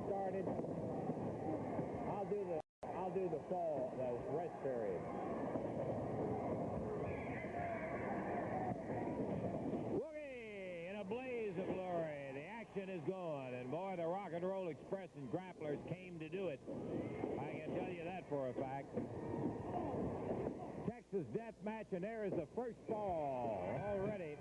started. I'll do the fall, the rest period. Woogie in a blaze of glory. The action is going, and boy, the Rock and Roll Express and Grapplers came to do it. I can tell you that for a fact. Texas death match, and there is the first fall already.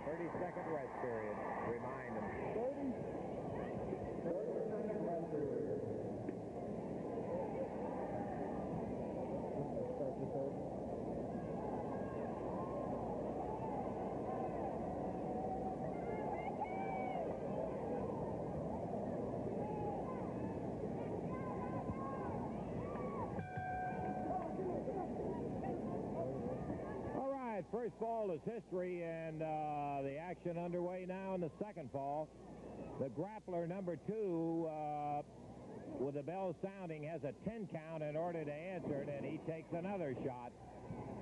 30-second rest period. Remind them. 30-second rest period. First fall is history, and the action underway now in the second fall. The grappler number 2, with the bell sounding, has a 10 count in order to answer it, and he takes another shot.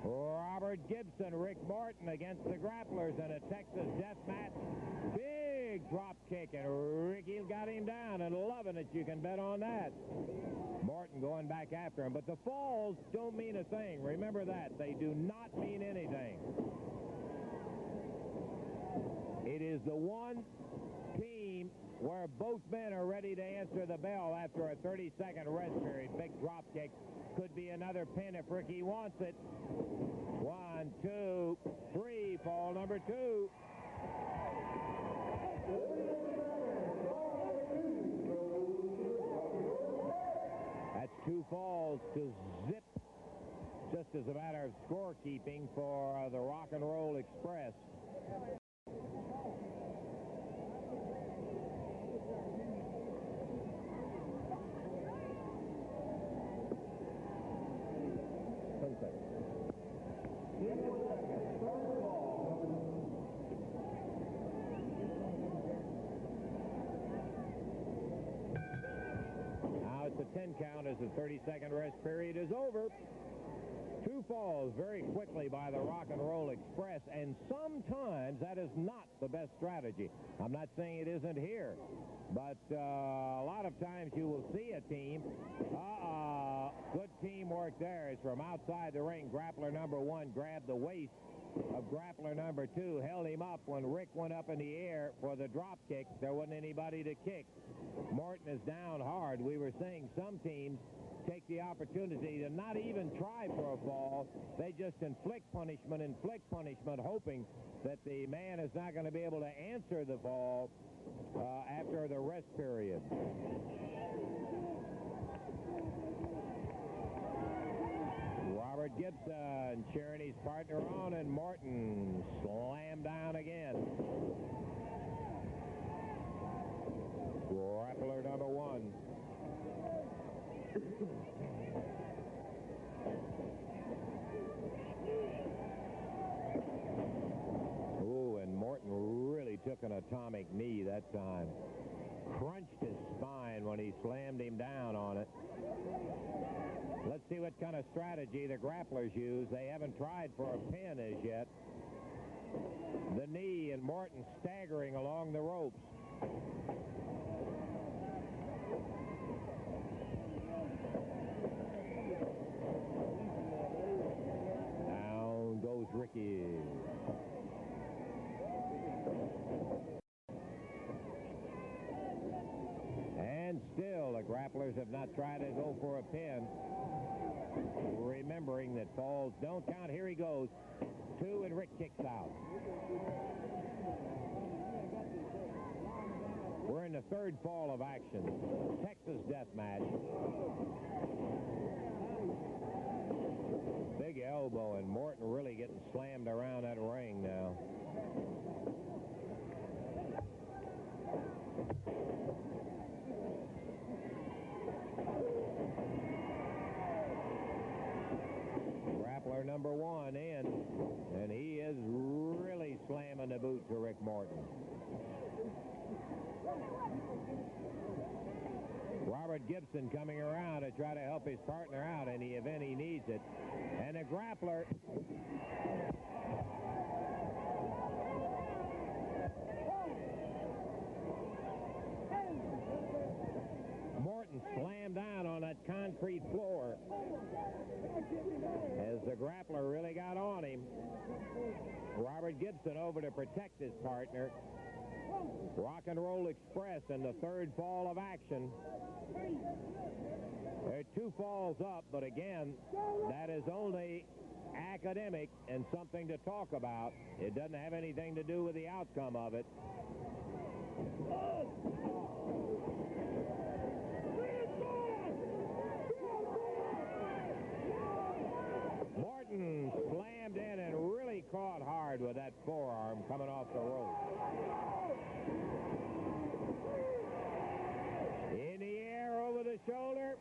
Robert Gibson, Rick Morton against the grapplers in a Texas death match. Big drop kick, and Ricky got him down, and loving it. You can bet on that. Morton going back after him, but the falls don't mean a thing. Remember that. They do not mean anything. It is the one team where both men are ready to answer the bell after a 30-second rest period. Big drop kick. Could be another pin if Ricky wants it. 1, 2, 3, fall number 2. That's 2 falls to zip, just as a matter of scorekeeping for the Rock and Roll Express. Now it's a 10 count as the 30-second rest period is over. 2 falls very quickly by the Rock and Roll Express, and sometimes that is not the best strategy. I'm not saying it isn't here, but a lot of times you will see a team. Good teamwork there is from outside the ring. Grappler number 1 grabbed the waist of grappler number 2, held him up when Rick went up in the air for the drop kick. There wasn't anybody to kick. Morton is down hard. We were saying some teams take the opportunity to not even try for a fall. They just inflict punishment, hoping that the man is not going to be able to answer the fall after the rest period. Robert Gibson cheering his partner on, and Morton slammed down again. Grappler number 1. Ooh, and Morton really took an atomic knee that time. Crunched his spine when he slammed him down on it. Let's see what kind of strategy the grapplers use. They haven't tried for a pin as yet. The knee, and Morton staggering along the ropes. Down goes Ricky. And still, the grapplers have not tried to go for a pin. Remembering that falls don't count. Here he goes. 2, and Rick kicks out. We're in the third fall of action. Texas death match. Big elbow, and Morton really getting slammed around that ring now. Grappler number 1 in, and he is really slamming the boot to Rick Morton. Robert Gibson coming around to try to help his partner out in the event he needs it. And the grappler... Morton slammed down on that concrete floor as the grappler really got on him. Robert Gibson over to protect his partner. Rock and Roll Express in the third fall of action. There are 2 falls up, but again, that is only academic and something to talk about. It doesn't have anything to do with the outcome of it. Morton slammed in and really caught hard with that forearm coming off the rope. In the air over the shoulder.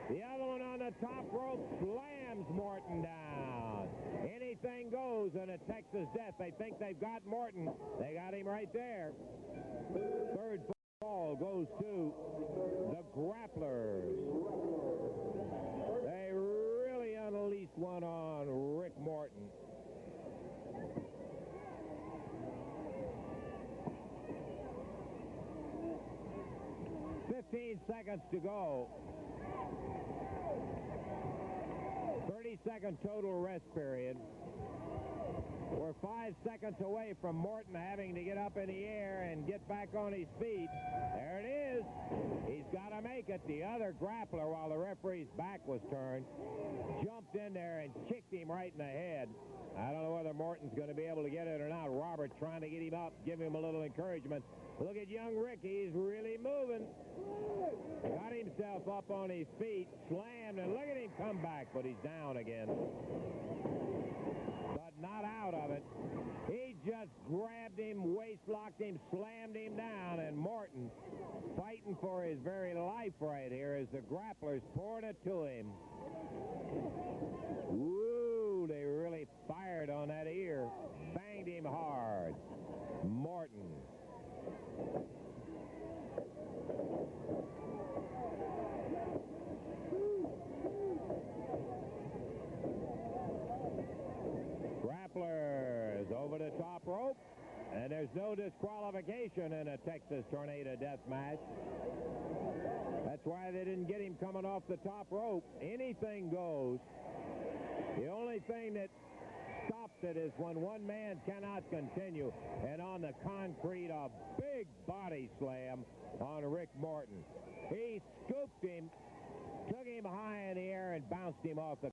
The other one on the top rope slams Morton down. Anything goes in a Texas Death. They think they've got Morton. They got him right there. Third fall goes to the grapplers. They really unleashed one on Rick Morton. "15 seconds to go. 30-second total rest period. We're 5 seconds away from Morton having to get up in the air and get back on his feet. There it is. He's got to make it. The other grappler, while the referee's back was turned, jumped in there and kicked him right in the head. I don't know whether Morton's going to be able to get it or not. Robert trying to get him up, give him a little encouragement. Look at young Rick. He's really moving. Got himself up on his feet, slammed, and look at him come back, but he's down again. But not out of it. He just grabbed him, waist-locked him, slammed him down, and Morton fighting for his very life right here as the grapplers poured it to him. Woo, they really fired on that ear. Banged him hard. Morton. Grapplers over the top rope, and there's no disqualification in a Texas Tornado Death match. That's why they didn't get him coming off the top rope. Anything goes. The only thing that stops it is when one man cannot continue, and on the concrete, a big body slam on Rick Morton. He scooped him, took him high in the air, and bounced him off the